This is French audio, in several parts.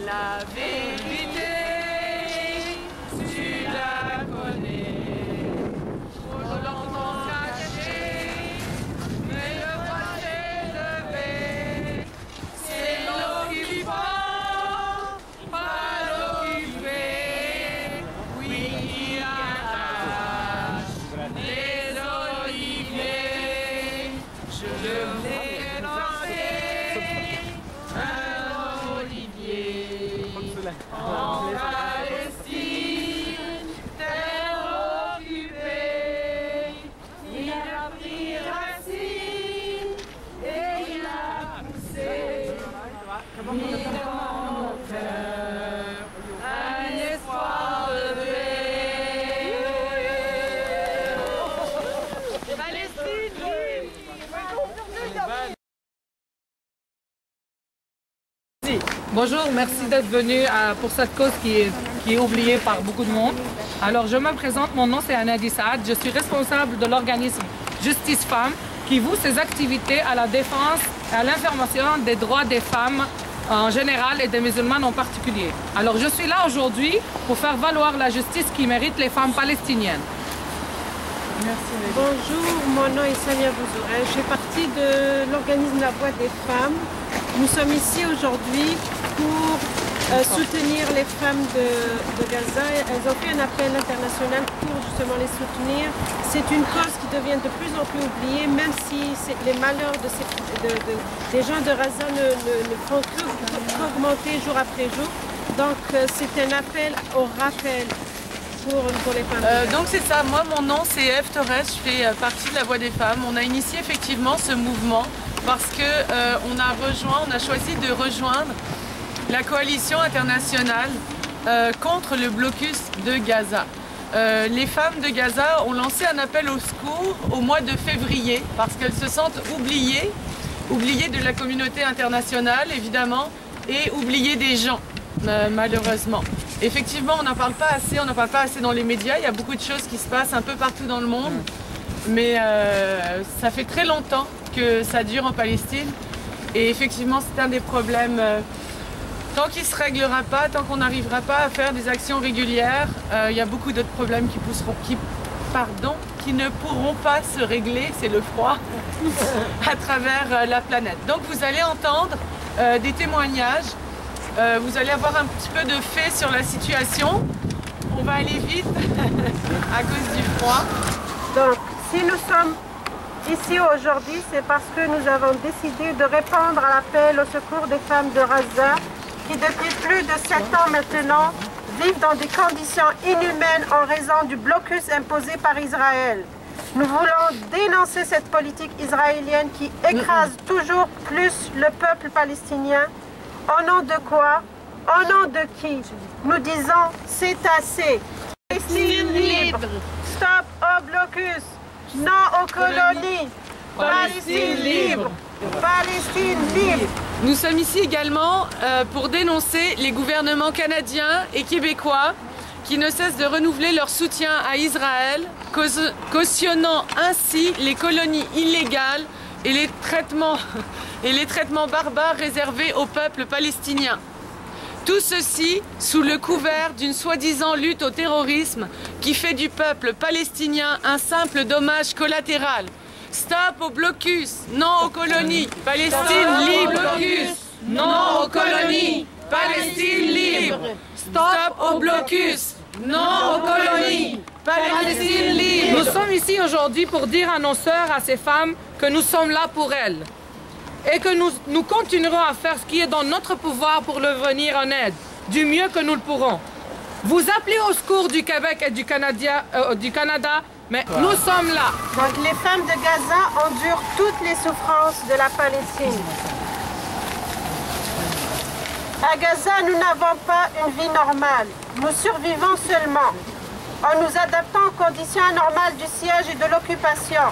La vérité, tu la connais, trop longtemps cachée, mais le voile s'est levé. C'est l'occupant, pas l'occupé, oui, qui arrache les oliviers. Je l'ai lancé un olivier. En Palestine, terre occupée, il a pris racine et il a poussé. Mis dans mon cœur un espoir de paix. Palestine libre. Bonjour, merci d'être venu pour cette cause qui est oubliée par beaucoup de monde. Alors, je me présente, mon nom c'est Anadi Saad, je suis responsable de l'organisme Justice Femmes qui voue ses activités à la défense et à l'information des droits des femmes en général et des musulmanes en particulier. Alors, je suis là aujourd'hui pour faire valoir la justice qui mérite les femmes palestiniennes. Merci. Bonjour, mon nom est Samia Bouzourin, je fais partie de l'organisme La Voix des Femmes. Nous sommes ici aujourd'hui pour soutenir les femmes de Gaza. Elles ont fait un appel international pour justement les soutenir. C'est une cause qui devient de plus en plus oubliée, même si les malheurs des gens de Gaza ne font qu'augmenter jour après jour. Donc c'est un appel au rappel pour les femmes. Donc c'est ça, moi mon nom c'est Eve Torres, je fais partie de La Voix des Femmes. On a initié effectivement ce mouvement parce que on a choisi de rejoindre la coalition internationale contre le blocus de Gaza. Les femmes de Gaza ont lancé un appel au secours au mois de février parce qu'elles se sentent oubliées de la communauté internationale évidemment et oubliées des gens malheureusement. Effectivement, on n'en parle pas assez dans les médias, il y a beaucoup de choses qui se passent un peu partout dans le monde, mais ça fait très longtemps que ça dure en Palestine et effectivement c'est un des problèmes. Tant qu'il ne se réglera pas, tant qu'on n'arrivera pas à faire des actions régulières, il y a beaucoup d'autres problèmes qui ne pourront pas se régler, c'est le froid, à travers la planète. Donc vous allez entendre des témoignages, vous allez avoir un petit peu de faits sur la situation. On va aller vite à cause du froid. Donc si nous sommes ici aujourd'hui, c'est parce que nous avons décidé de répondre à l'appel au secours des femmes de Gaza qui depuis plus de 7 ans maintenant vivent dans des conditions inhumaines en raison du blocus imposé par Israël. Nous voulons dénoncer cette politique israélienne qui écrase toujours plus le peuple palestinien. Au nom de quoi? Au nom de qui? Nous disons c'est assez. Palestine libre. Stop au blocus. Non aux colonies. Palestine libre. Palestine libre. Nous sommes ici également pour dénoncer les gouvernements canadiens et québécois qui ne cessent de renouveler leur soutien à Israël, cautionnant ainsi les colonies illégales et les traitements barbares réservés au peuple palestinien. Tout ceci sous le couvert d'une soi-disant lutte au terrorisme qui fait du peuple palestinien un simple dommage collatéral. Stop au blocus, non aux colonies, Palestine libre. Blocus, non aux colonies, Palestine libre. Stop au blocus, non aux colonies, Palestine libre. Nous sommes ici aujourd'hui pour dire à nos sœurs, à ces femmes, que nous sommes là pour elles. Et que nous continuerons à faire ce qui est dans notre pouvoir pour leur venir en aide, du mieux que nous le pourrons. Vous appelez au secours du Québec et du Canada, mais nous sommes là. Donc les femmes de Gaza endurent toutes les souffrances de la Palestine. À Gaza, nous n'avons pas une vie normale. Nous survivons seulement en nous adaptant aux conditions anormales du siège et de l'occupation,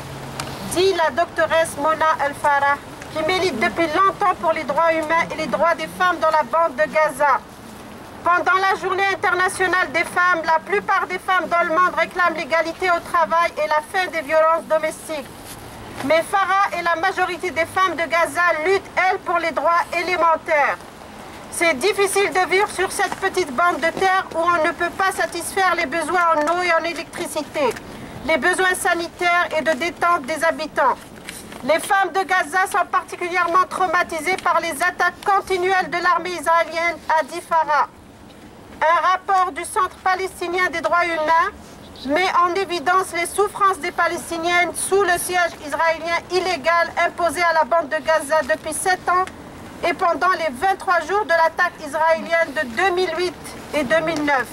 dit la doctoresse Mona El-Farah, qui milite depuis longtemps pour les droits humains et les droits des femmes dans la bande de Gaza. Pendant la journée internationale des femmes, la plupart des femmes dans le monde réclament l'égalité au travail et la fin des violences domestiques. Mais Farah et la majorité des femmes de Gaza luttent, elles, pour les droits élémentaires. C'est difficile de vivre sur cette petite bande de terre où on ne peut pas satisfaire les besoins en eau et en électricité, les besoins sanitaires et de détente des habitants. Les femmes de Gaza sont particulièrement traumatisées par les attaques continuelles de l'armée israélienne, a dit Farah. Un rapport du Centre palestinien des droits humains met en évidence les souffrances des Palestiniennes sous le siège israélien illégal imposé à la bande de Gaza depuis 7 ans et pendant les 23 jours de l'attaque israélienne de 2008 et 2009,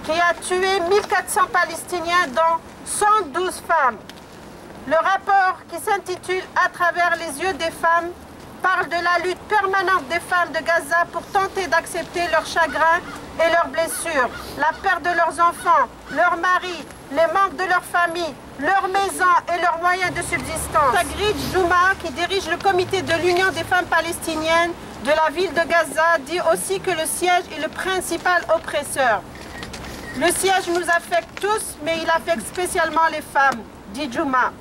qui a tué 1400 Palestiniens, dont 112 femmes. Le rapport, qui s'intitule « À travers les yeux des femmes », parle de la lutte permanente des femmes de Gaza pour tenter d'accepter leurs chagrins et leurs blessures, la perte de leurs enfants, leurs maris, les manques de leur famille, leurs maisons et leurs moyens de subsistance. Sagrid Jouma, qui dirige le comité de l'Union des femmes palestiniennes de la ville de Gaza, dit aussi que le siège est le principal oppresseur. Le siège nous affecte tous, mais il affecte spécialement les femmes, dit Jouma.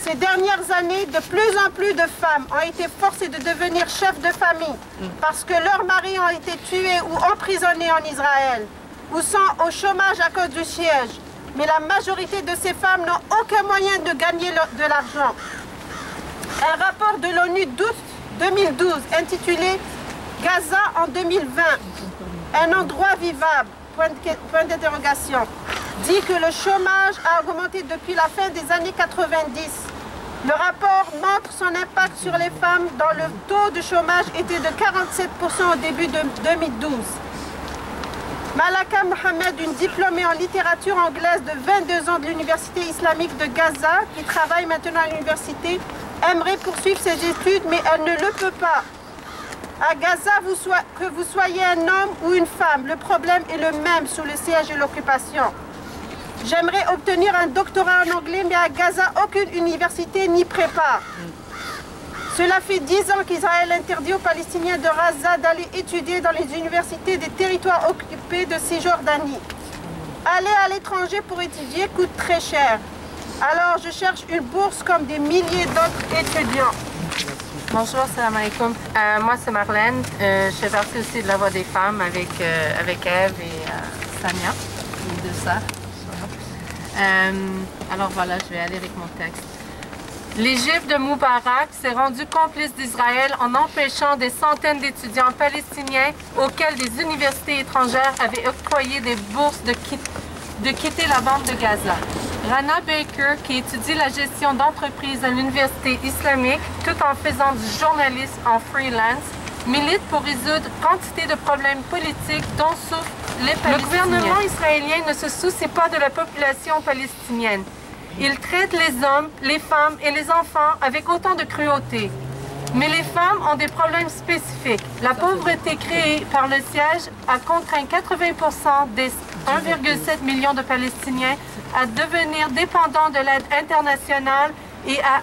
Ces dernières années, de plus en plus de femmes ont été forcées de devenir chefs de famille parce que leurs maris ont été tués ou emprisonnés en Israël ou sont au chômage à cause du siège. Mais la majorité de ces femmes n'ont aucun moyen de gagner de l'argent. Un rapport de l'ONU d'août 2012 intitulé « Gaza en 2020, un endroit vivable », point d'interrogation, dit que le chômage a augmenté depuis la fin des années 90. Le rapport montre son impact sur les femmes dont le taux de chômage était de 47% au début de 2012. Malaka Mohamed, une diplômée en littérature anglaise de 22 ans de l'Université islamique de Gaza, qui travaille maintenant à l'université, aimerait poursuivre ses études, mais elle ne le peut pas. À Gaza, que vous soyez un homme ou une femme, le problème est le même sous le siège et l'occupation. J'aimerais obtenir un doctorat en anglais, mais à Gaza, aucune université n'y prépare. Cela fait 10 ans qu'Israël interdit aux Palestiniens de Gaza d'aller étudier dans les universités des territoires occupés de Cisjordanie. Aller à l'étranger pour étudier coûte très cher. Alors je cherche une bourse comme des milliers d'autres étudiants. Bonjour, salam alaikum. Moi, c'est Marlène. Je fais partie aussi de la Voix des femmes avec Eve et Samia, les deux sœurs. Alors voilà, je vais aller avec mon texte. L'Égypte de Moubarak s'est rendue complice d'Israël en empêchant des centaines d'étudiants palestiniens auxquels des universités étrangères avaient octroyé des bourses de quitter la bande de Gaza. Rana Baker, qui étudie la gestion d'entreprises à l'université islamique tout en faisant du journalisme en freelance, milite pour résoudre quantité de problèmes politiques dont souffrent les Palestiniens. Le gouvernement israélien ne se soucie pas de la population palestinienne. Il traite les hommes, les femmes et les enfants avec autant de cruauté. Mais les femmes ont des problèmes spécifiques. La pauvreté créée par le siège a contraint 80% des 1,7 million de Palestiniens à devenir dépendants de l'aide internationale et à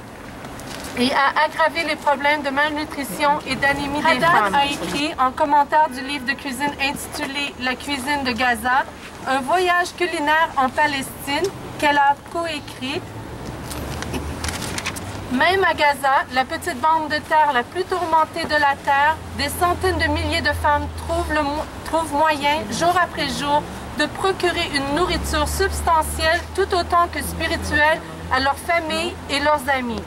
aggraver les problèmes de malnutrition et d'anémie des femmes. A écrit en commentaire du livre de cuisine intitulé « La cuisine de Gaza » un voyage culinaire en Palestine qu'elle a coécrit Même à Gaza, la petite bande de terre la plus tourmentée de la terre, des centaines de milliers de femmes trouvent moyen, jour après jour, de procurer une nourriture substantielle tout autant que spirituelle à leurs familles et leurs amis.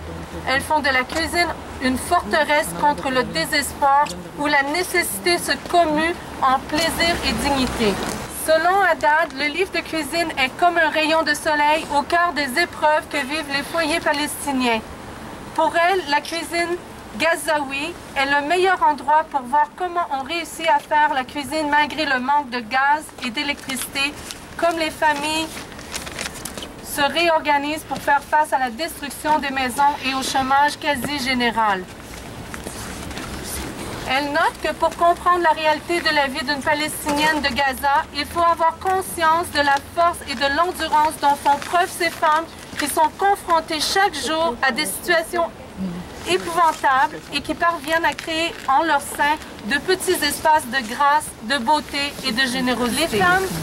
Elles font de la cuisine une forteresse contre le désespoir où la nécessité se commue en plaisir et dignité. Selon Haddad, le livre de cuisine est comme un rayon de soleil au cœur des épreuves que vivent les foyers palestiniens. Pour elle, la cuisine gazaoui est le meilleur endroit pour voir comment on réussit à faire la cuisine malgré le manque de gaz et d'électricité, comme les familles se réorganisent pour faire face à la destruction des maisons et au chômage quasi général. Elle note que pour comprendre la réalité de la vie d'une Palestinienne de Gaza, il faut avoir conscience de la force et de l'endurance dont font preuve ces femmes qui sont confrontées chaque jour à des situations épouvantables et qui parviennent à créer en leur sein de petits espaces de grâce, de beauté et de générosité.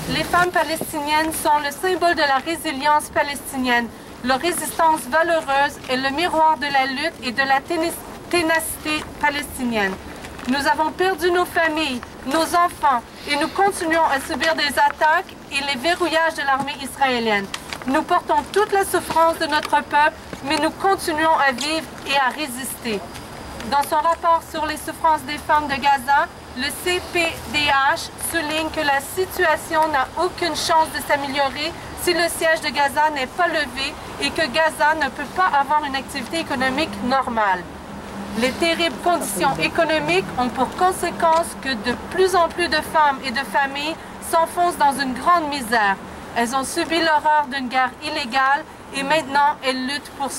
Les femmes palestiniennes sont le symbole de la résilience palestinienne. Leur résistance valeureuse est le miroir de la lutte et de la ténacité palestinienne. Nous avons perdu nos familles, nos enfants et nous continuons à subir des attaques et les verrouillages de l'armée israélienne. Nous portons toute la souffrance de notre peuple, mais nous continuons à vivre et à résister. Dans son rapport sur les souffrances des femmes de Gaza, le CPDH souligne que la situation n'a aucune chance de s'améliorer si le siège de Gaza n'est pas levé et que Gaza ne peut pas avoir une activité économique normale. Les terribles conditions économiques ont pour conséquence que de plus en plus de femmes et de familles s'enfoncent dans une grande misère. Elles ont subi l'horreur d'une guerre illégale et maintenant elles luttent pour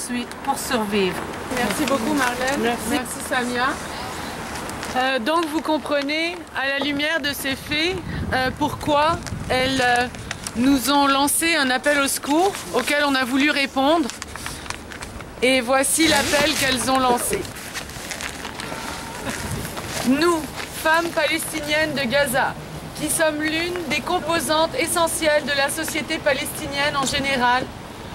survivre. Merci beaucoup Marlène. Merci Samia. Donc vous comprenez à la lumière de ces faits pourquoi elles nous ont lancé un appel au secours auquel on a voulu répondre. Et voici l'appel qu'elles ont lancé. Nous, femmes palestiniennes de Gaza, qui sommes l'une des composantes essentielles de la société palestinienne en général,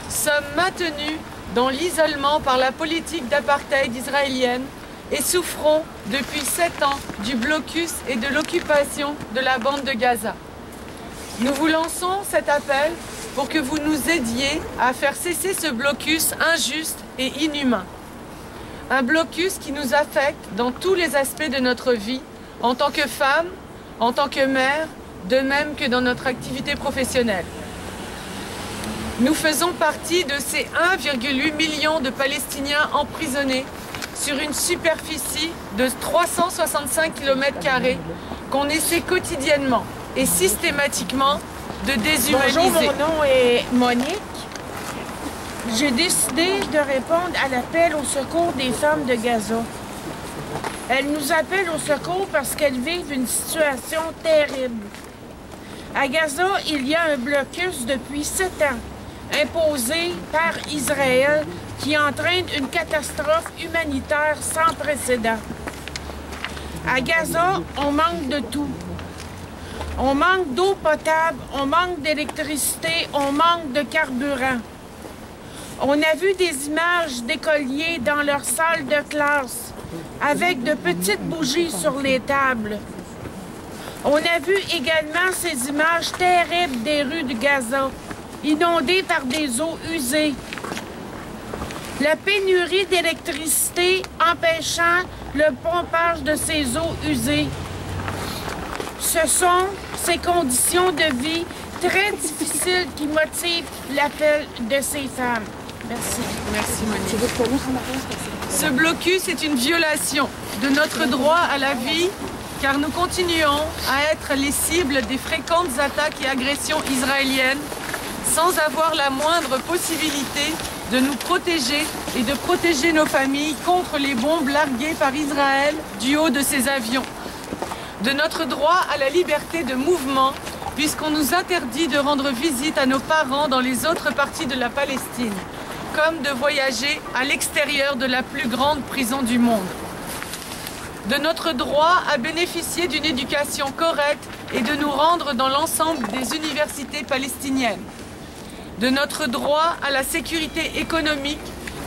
sommes maintenues dans l'isolement par la politique d'apartheid israélienne et souffrons depuis 7 ans du blocus et de l'occupation de la bande de Gaza. Nous vous lançons cet appel pour que vous nous aidiez à faire cesser ce blocus injuste et inhumain. Un blocus qui nous affecte dans tous les aspects de notre vie, en tant que femme, en tant que mère, de même que dans notre activité professionnelle. Nous faisons partie de ces 1,8 million de Palestiniens emprisonnés sur une superficie de 365 km² qu'on essaie quotidiennement et systématiquement de déshumaniser. Bonjour, mon nom est Monique. J'ai décidé de répondre à l'appel au secours des femmes de Gaza. Elles nous appellent au secours parce qu'elles vivent une situation terrible. À Gaza, il y a un blocus depuis 7 ans, imposé par Israël, qui entraîne une catastrophe humanitaire sans précédent. À Gaza, on manque de tout. On manque d'eau potable, on manque d'électricité, on manque de carburant. On a vu des images d'écoliers dans leur salle de classe, avec de petites bougies sur les tables. On a vu également ces images terribles des rues de Gaza, inondées par des eaux usées. La pénurie d'électricité empêchant le pompage de ces eaux usées. Ce sont ces conditions de vie très difficiles qui motivent l'appel de ces femmes. Merci. Merci Monique. Ce blocus est une violation de notre droit à la vie car nous continuons à être les cibles des fréquentes attaques et agressions israéliennes sans avoir la moindre possibilité de nous protéger et de protéger nos familles contre les bombes larguées par Israël du haut de ses avions. De notre droit à la liberté de mouvement puisqu'on nous interdit de rendre visite à nos parents dans les autres parties de la Palestine, comme de voyager à l'extérieur de la plus grande prison du monde. De notre droit à bénéficier d'une éducation correcte et de nous rendre dans l'ensemble des universités palestiniennes. De notre droit à la sécurité économique,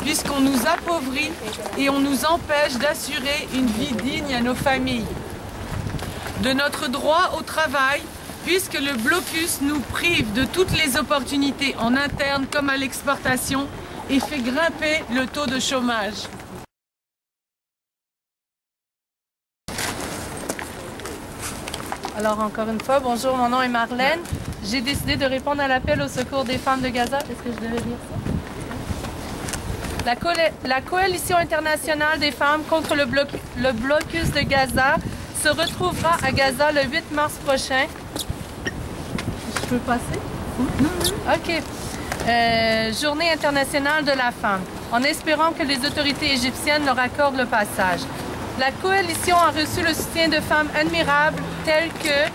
puisqu'on nous appauvrit et on nous empêche d'assurer une vie digne à nos familles. De notre droit au travail, puisque le blocus nous prive de toutes les opportunités en interne comme à l'exportation et fait grimper le taux de chômage. Alors encore une fois, bonjour, mon nom est Marlène. J'ai décidé de répondre à l'appel au secours des femmes de Gaza. Est-ce que je devais lire ça? La Coalition internationale des femmes contre le blocus de Gaza se retrouvera à Gaza le 8 mars prochain. Je peux passer? OK. Journée internationale de la femme, en espérant que les autorités égyptiennes leur accordent le passage. La coalition a reçu le soutien de femmes admirables telles que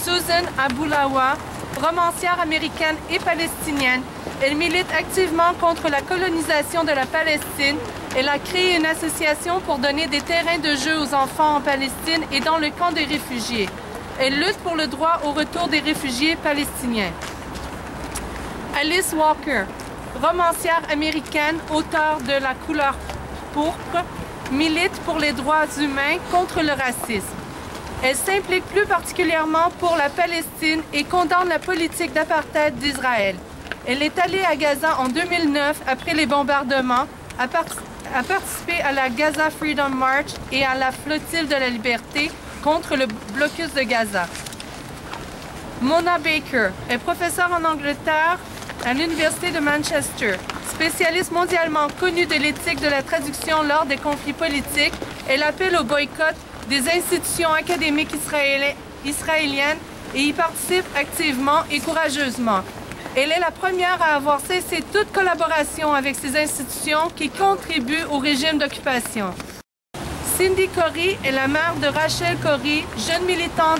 Susan Aboulawa, romancière américaine et palestinienne. Elle milite activement contre la colonisation de la Palestine. Elle a créé une association pour donner des terrains de jeu aux enfants en Palestine et dans le camp des réfugiés. Elle lutte pour le droit au retour des réfugiés palestiniens. Alice Walker, romancière américaine, auteure de La couleur pourpre, milite pour les droits humains contre le racisme. Elle s'implique plus particulièrement pour la Palestine et condamne la politique d'apartheid d'Israël. Elle est allée à Gaza en 2009 après les bombardements, a participé à la Gaza Freedom March et à la flottille de la liberté contre le blocus de Gaza. Mona Baker est professeure en Angleterre à l'Université de Manchester. Spécialiste mondialement connue de l'éthique de la traduction lors des conflits politiques, elle appelle au boycott des institutions académiques israéliennes et y participe activement et courageusement. Elle est la première à avoir cessé toute collaboration avec ces institutions qui contribuent au régime d'occupation. Cindy Corey est la mère de Rachel Corey, jeune militante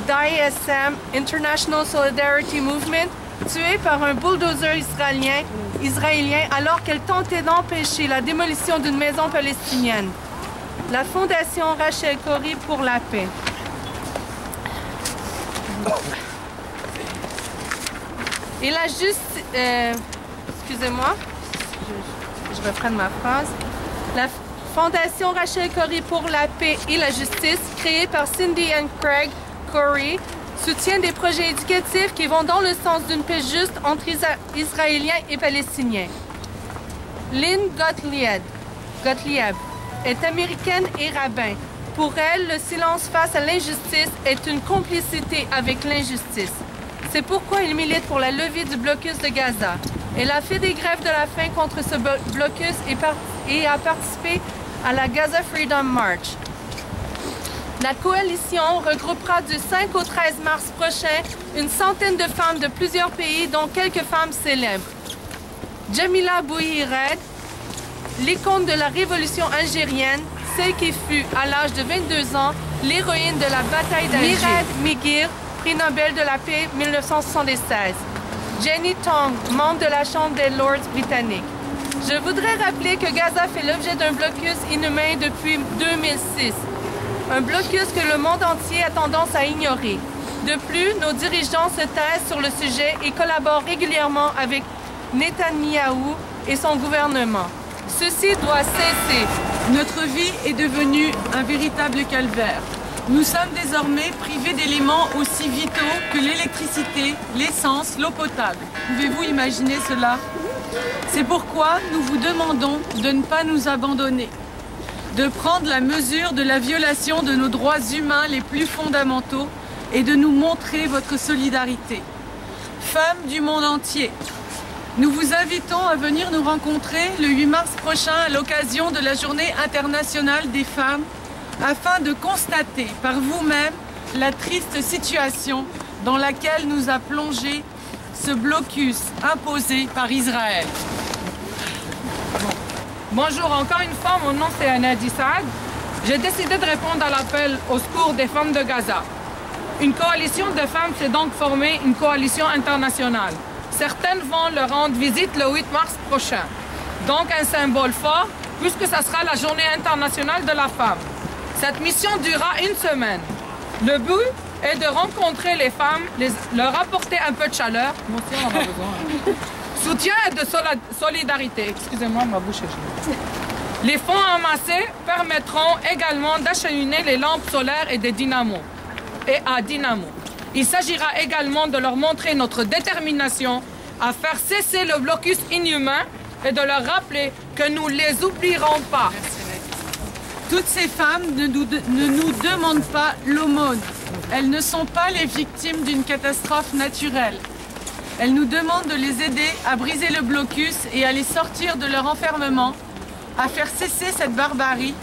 d'ISM, International Solidarity Movement, tuée par un bulldozer israélien alors qu'elle tentait d'empêcher la démolition d'une maison palestinienne. La Fondation Rachel Corey pour la paix. Et la justice... excusez-moi, je reprends ma phrase. La Fondation Rachel Corey pour la paix et la justice, créée par Cindy and Craig Corey, soutient des projets éducatifs qui vont dans le sens d'une paix juste entre Israéliens et Palestiniens. Lynn Gottlieb est américaine et rabbin. Pour elle, le silence face à l'injustice est une complicité avec l'injustice. C'est pourquoi elle milite pour la levée du blocus de Gaza. Elle a fait des grèves de la faim contre ce blocus et a participé à la Gaza Freedom March. La coalition regroupera du 5 au 13 mars prochain une centaine de femmes de plusieurs pays, dont quelques femmes célèbres. Jamila Bouhired, l'icône de la révolution algérienne, celle qui fut, à l'âge de 22 ans, l'héroïne de la bataille d'Alger. Mirad Miguir, prix Nobel de la paix 1976. Jenny Tong, membre de la Chambre des Lords britannique. Je voudrais rappeler que Gaza fait l'objet d'un blocus inhumain depuis 2006. Un blocus que le monde entier a tendance à ignorer. De plus, nos dirigeants se taisent sur le sujet et collaborent régulièrement avec Netanyahou et son gouvernement. Ceci doit cesser. Notre vie est devenue un véritable calvaire. Nous sommes désormais privés d'éléments aussi vitaux que l'électricité, l'essence, l'eau potable. Pouvez-vous imaginer cela? C'est pourquoi nous vous demandons de ne pas nous abandonner, de prendre la mesure de la violation de nos droits humains les plus fondamentaux et de nous montrer votre solidarité. Femmes du monde entier, nous vous invitons à venir nous rencontrer le 8 mars prochain à l'occasion de la Journée internationale des femmes afin de constater par vous-même la triste situation dans laquelle nous a plongé ce blocus imposé par Israël. Bonjour, encore une fois, mon nom c'est Anadi Saad. J'ai décidé de répondre à l'appel au secours des femmes de Gaza. Une coalition de femmes s'est donc formée, une coalition internationale. Certaines vont leur rendre visite le 8 mars prochain. Donc un symbole fort, puisque ça sera la journée internationale de la femme. Cette mission durera une semaine. Le but est de rencontrer les femmes, leur apporter un peu de chaleur. Moi aussi, on en a besoin. soutien et de solidarité. Excusez-moi, ma bouche est gelée. Les fonds amassés permettront également d'acheminer les lampes solaires et à dynamo. Il s'agira également de leur montrer notre détermination à faire cesser le blocus inhumain et de leur rappeler que nous ne les oublierons pas. Toutes ces femmes ne nous demandent pas l'aumône. Elles ne sont pas les victimes d'une catastrophe naturelle. Elles nous demandent de les aider à briser le blocus et à les sortir de leur enfermement, à faire cesser cette barbarie,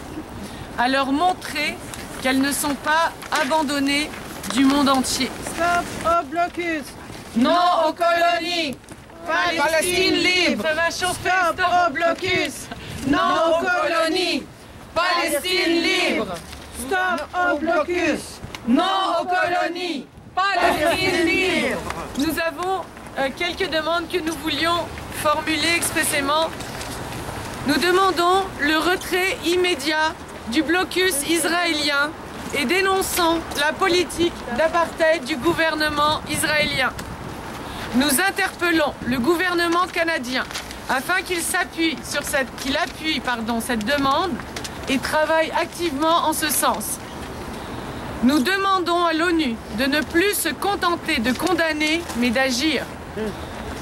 à leur montrer qu'elles ne sont pas abandonnées du monde entier. Stop au blocus. Non aux colonies. Palestine libre. Ça va chauffer. Stop au blocus. Non aux colonies. Palestine libre. Stop au blocus. Non aux colonies. Palestine libre. Nous avons quelques demandes que nous voulions formuler expressément. Nous demandons le retrait immédiat du blocus israélien et dénonçons la politique d'apartheid du gouvernement israélien. Nous interpellons le gouvernement canadien afin qu'il appuie cette demande et travaille activement en ce sens. Nous demandons à l'ONU de ne plus se contenter de condamner, mais d'agir.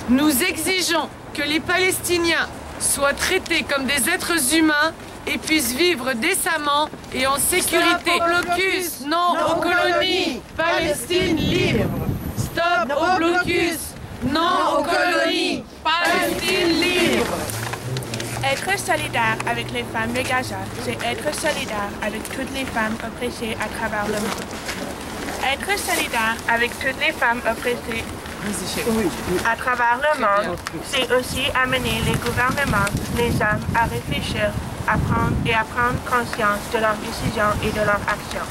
Nous exigeons que les Palestiniens soient traités comme des êtres humains et puissent vivre décemment et en sécurité. Blocus, non aux colonies, Palestine libre. Stop au blocus, non aux colonies, Palestine libre. Être solidaire avec les femmes de Gaza, c'est être solidaire avec toutes les femmes oppressées à travers le monde. Être solidaire avec toutes les femmes oppressées à travers le monde, c'est aussi amener les gouvernements, les hommes à réfléchir, à prendre conscience de leurs décisions et de leurs actions.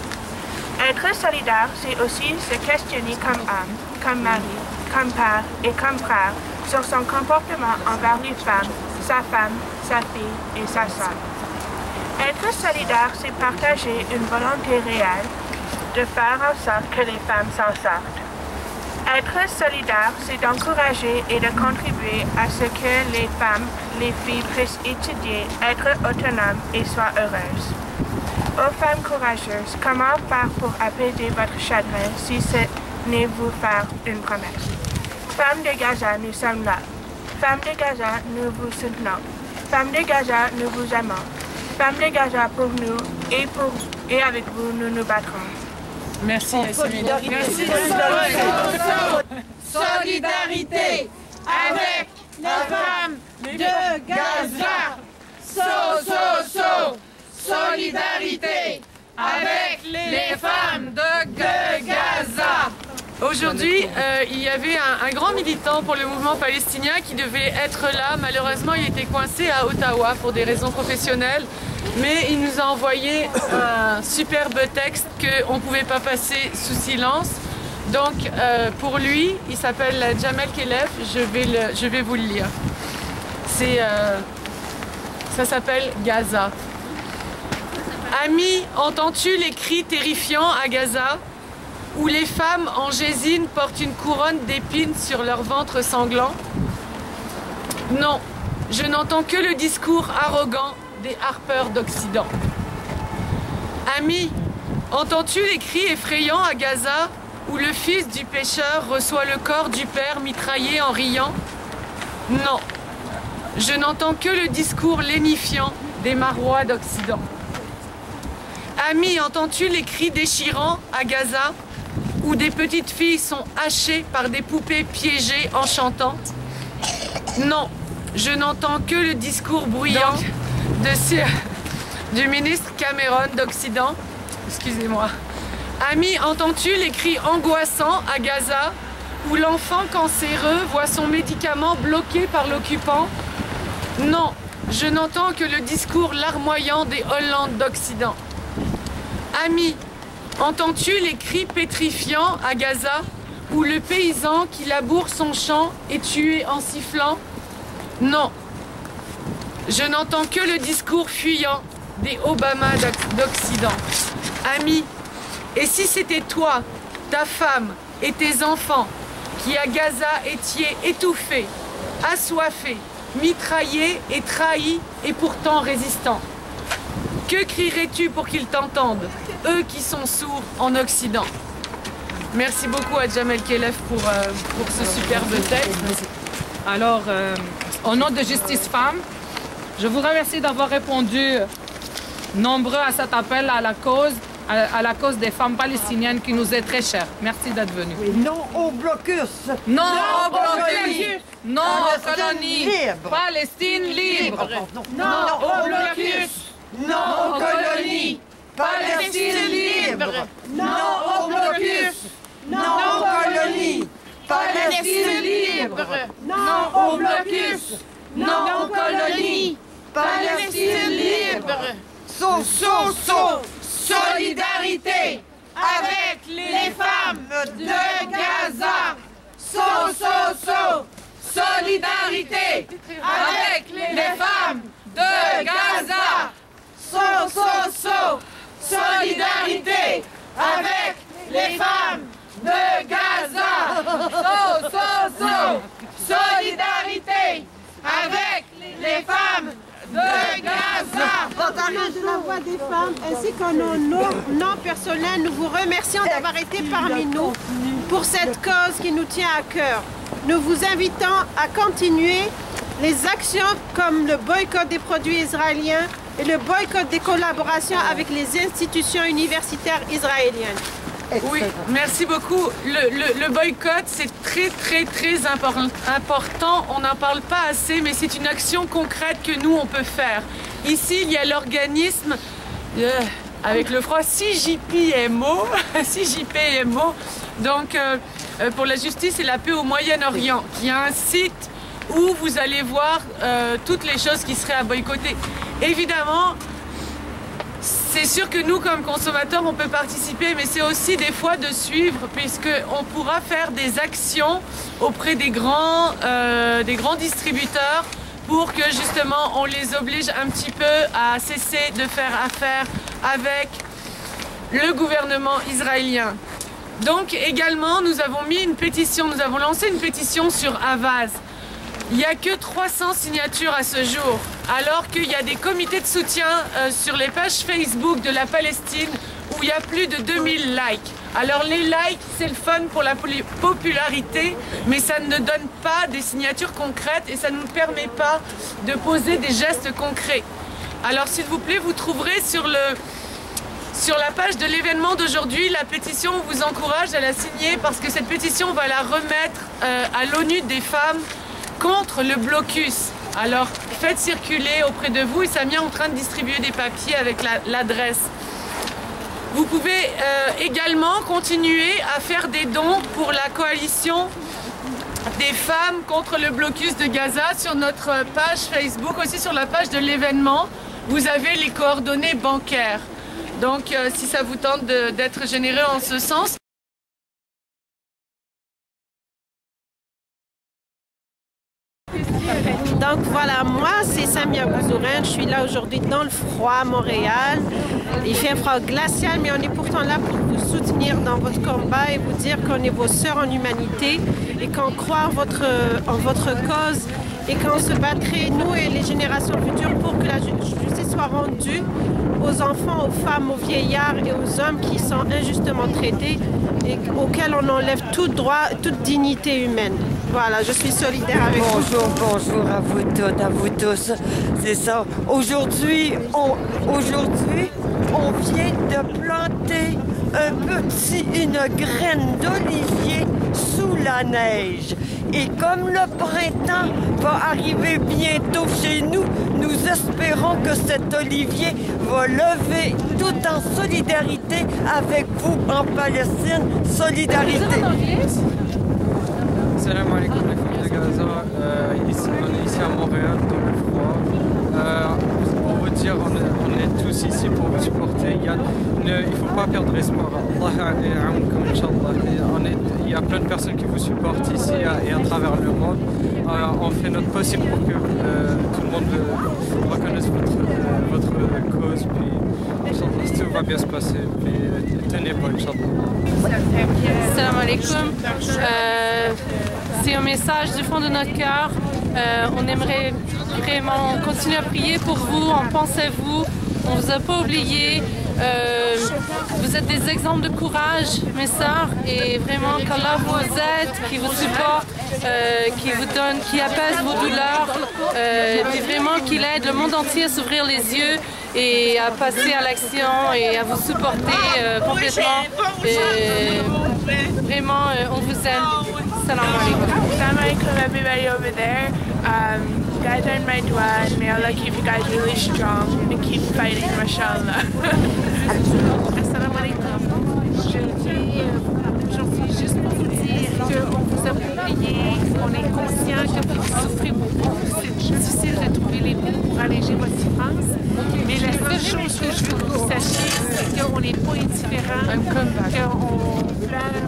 Être solidaire, c'est aussi se questionner comme homme, comme mari, comme père et comme frère sur son comportement envers les femmes, sa femme, sa fille et sa sœur. Être solidaire, c'est partager une volonté réelle de faire en sorte que les femmes s'en sortent. Être solidaire, c'est d'encourager et de contribuer à ce que les femmes, les filles puissent étudier, être autonomes et soient heureuses. Aux femmes courageuses, comment faire pour apaiser votre chagrin si ce n'est vous faire une promesse? Femmes de Gaza, nous sommes là. Femmes de Gaza, nous vous soutenons. Femmes de Gaza, nous vous aimons. Femmes de Gaza, pour nous et avec vous, nous nous battrons. Merci, Solidarité. Merci. Solidarité avec les femmes de Gaza. Solidarité avec les femmes de Gaza. Aujourd'hui, il y avait un grand militant pour le mouvement palestinien qui devait être là. Malheureusement, il était coincé à Ottawa pour des raisons professionnelles. Mais il nous a envoyé un superbe texte qu'on ne pouvait pas passer sous silence. Donc, pour lui, il s'appelle Jamel Khelef. Je vais vous le lire. Ça s'appelle Gaza. Ami, entends-tu les cris terrifiants à Gaza, où les femmes en gésine portent une couronne d'épines sur leur ventre sanglant? Non, je n'entends que le discours arrogant des harpeurs d'Occident. Ami, entends-tu les cris effrayants à Gaza, où le fils du pécheur reçoit le corps du père mitraillé en riant? Non, je n'entends que le discours lénifiant des marois d'Occident. Ami, entends-tu les cris déchirants à Gaza, où des petites filles sont hachées par des poupées piégées en chantant? Non, je n'entends que le discours bruyant du ministre Cameron d'Occident. Excusez-moi. Ami, entends-tu les cris angoissants à Gaza, où l'enfant cancéreux voit son médicament bloqué par l'occupant? Non, je n'entends que le discours larmoyant des Hollandes d'Occident. Ami, entends-tu les cris pétrifiants à Gaza, où le paysan qui laboure son champ est tué en sifflant? Non, je n'entends que le discours fuyant des Obama d'Occident. Ami, et si c'était toi, ta femme et tes enfants qui à Gaza étiez étouffés, assoiffés, mitraillés et trahis et pourtant résistants. Que crierais-tu pour qu'ils t'entendent, eux qui sont sourds en Occident? Merci beaucoup à Jamel Khelef pour ce superbe texte. Alors, au nom de Justice Femmes, je vous remercie d'avoir répondu nombreux à cet appel à la cause des femmes palestiniennes qui nous est très chère. Merci d'être venus. Non au blocus! Non au blocus! Non aux colonies! Palestine libre! Non au blocus! Non aux colonies! Palestine libre! Non au blocus! Non aux colonies! Palestine libre! Non au blocus! Non aux colonies! Palestine libre! Solidarité avec les femmes de Gaza! Solidarité avec les femmes de Gaza! Solidarité avec les femmes de Gaza! Solidarité avec les femmes de Gaza! De la voix des femmes ainsi qu'en nos noms personnels, nous vous remercions d'avoir été parmi nous pour cette cause qui nous tient à cœur. Nous vous invitons à continuer les actions comme le boycott des produits israéliens et le boycott des collaborations avec les institutions universitaires israéliennes. Oui, merci beaucoup. Le boycott, c'est très important. On n'en parle pas assez, mais c'est une action concrète que nous, on peut faire. Ici, il y a l'organisme, avec le froid, CJPMO, donc pour la justice et la paix au Moyen-Orient, qui a un site où vous allez voir toutes les choses qui seraient à boycotter. Évidemment, c'est sûr que nous, comme consommateurs, on peut participer, mais c'est aussi des fois de suivre, puisqu'on pourra faire des actions auprès des grands distributeurs pour que justement on les oblige un petit peu à cesser de faire affaire avec le gouvernement israélien. Donc également, nous avons lancé une pétition sur Avaz. Il n'y a que 300 signatures à ce jour, alors qu'il y a des comités de soutien sur les pages Facebook de la Palestine où il y a plus de 2000 likes. Alors les likes, c'est le fun pour la popularité, mais ça ne donne pas des signatures concrètes et ça ne nous permet pas de poser des gestes concrets. Alors s'il vous plaît, vous trouverez sur la page de l'événement d'aujourd'hui la pétition. On vous encourage à la signer parce que cette pétition, on va la remettre à l'ONU des femmes contre le blocus. Alors faites circuler auprès de vous et Samia est en train de distribuer des papiers avec l'adresse. Vous pouvez également continuer à faire des dons pour la coalition des femmes contre le blocus de Gaza sur notre page Facebook, aussi sur la page de l'événement. Vous avez les coordonnées bancaires. Donc si ça vous tente d'être généreux en ce sens. Donc voilà, moi c'est Samia Bouzourin, je suis là aujourd'hui dans le froid à Montréal. Il fait un froid glacial, mais on est pourtant là pour vous soutenir dans votre combat et vous dire qu'on est vos sœurs en humanité et qu'on croit en votre cause et qu'on se battrait, nous et les générations futures, pour que la justice soit rendue aux enfants, aux femmes, aux vieillards et aux hommes qui sont injustement traités et auxquels on enlève tout droit, toute dignité humaine. Voilà, je suis solidaire avec vous. Bonjour à vous toutes, à vous tous. C'est ça. Aujourd'hui, on vient de planter une graine d'olivier sous la neige. Et comme le printemps va arriver bientôt chez nous, nous espérons que cet olivier va lever tout en solidarité avec vous en Palestine. Solidarité. Salam alaikum les femmes de Gaza, on est ici à Montréal dans le froid. Pour vous dire, on est tous ici pour vous supporter. Il ne faut pas perdre espoir. Il y a plein de personnes qui vous supportent ici et à travers le monde. On fait notre possible pour que tout le monde reconnaisse votre cause. Puis, tout va bien se passer. Puis, tenez bon, Inch'Allah. Salam alaikum. C'est un message du fond de notre cœur On aimerait vraiment continuer à prier pour vous, on pense à vous, on ne vous a pas oublié. Vous êtes des exemples de courage, mes sœurs, et vraiment qu'Allah vous aide, qui vous supporte, qui vous donne, qui apaise vos douleurs, puis vraiment qu'il aide le monde entier à s'ouvrir les yeux et à passer à l'action et à vous supporter complètement. Vraiment, on vous aime. Salam alaikum. Salam alaikum everybody over there. You guys are in my dua and may Allah keep you guys really strong and keep fighting, mashallah. Assalamu alaikum. Je viens aujourd'hui juste pour vous dire qu'on vous a oublié, on est conscient que vous souffrez beaucoup, c'est difficile de trouver les mots pour alléger votre souffrance. Mais la seule chose que je veux que vous sachiez, c'est qu'on n'est pas indifférent, qu'on pleure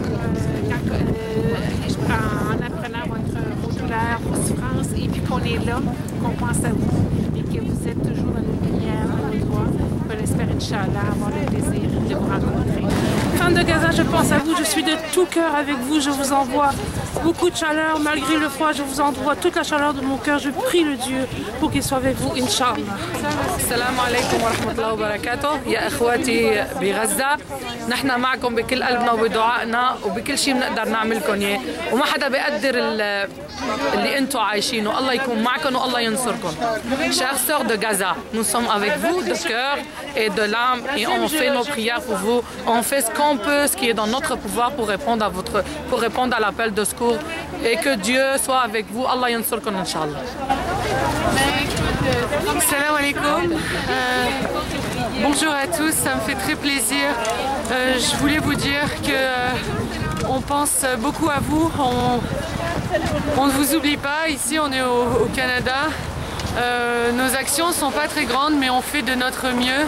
en apprenant vos douleurs, vos souffrances, et puis qu'on est là, qu'on pense à vous, et que vous êtes toujours dans nos prières, dans nos doigts. On espère, Inch'Allah, avoir le plaisir de vous rencontrer. Femme de Gaza, je pense à vous, je suis de tout cœur avec vous, je vous envoie beaucoup de chaleur, malgré le froid, je vous envoie toute la chaleur de mon cœur, je prie le Dieu pour qu'il soit avec vous, Inch'Allah. السلام عليكم ورحمة الله وبركاته يا إخواتي بغزة نحن معكم بكل قلبنا وبدعائنا وبكل شيء بنقدر نعملكم إياه وما حدا بيقدر اللي أنتم عايشينه الله يكون معكم والله ينصركم. Chères sœurs de Gaza, nous sommes avec vous de cœur et de l'âme et on fait nos prières pour vous, on fait ce qu'on peut, ce qui est dans notre pouvoir pour répondre à l'appel de secours et que Dieu soit avec vous. Allah yansurkum Inch'Allah. Salam alaikum. Bonjour à tous, ça me fait très plaisir. Je voulais vous dire que on pense beaucoup à vous. On ne vous oublie pas. Ici, on est au Canada. Nos actions ne sont pas très grandes, mais on fait de notre mieux.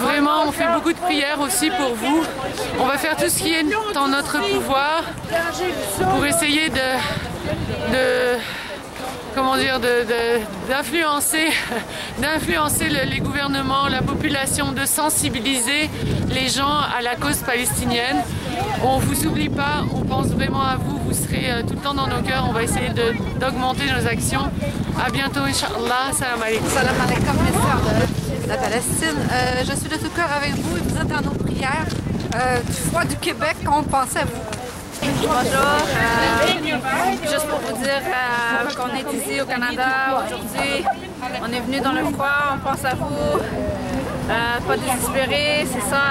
Vraiment, on fait beaucoup de prières aussi pour vous. On va faire tout ce qui est en notre pouvoir pour essayer d'influencer les gouvernements, la population, de sensibiliser les gens à la cause palestinienne. On ne vous oublie pas, on pense vraiment à vous, vous serez tout le temps dans nos cœurs, on va essayer d'augmenter nos actions. À bientôt, Inch'Allah. Salam alaikum. Salam alaikum, mes sœurs de la Palestine. Je suis de tout cœur avec vous et vous êtes dans nos prières. Du froid du Québec, on pense à vous. Bonjour, juste pour vous dire qu'on est ici au Canada aujourd'hui. On est venu dans le froid, on pense à vous. Pas désespéré, c'est ça.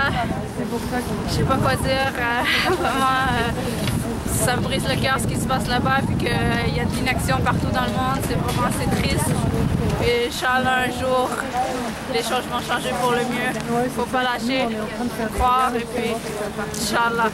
Je sais pas quoi dire. Vraiment, ça me brise le cœur ce qui se passe là-bas, puis qu'il y a de l'inaction partout dans le monde. C'est vraiment triste. Et Inch'Allah, un jour, les choses vont changer pour le mieux. Il faut pas lâcher, croire et puis Inch'Allah.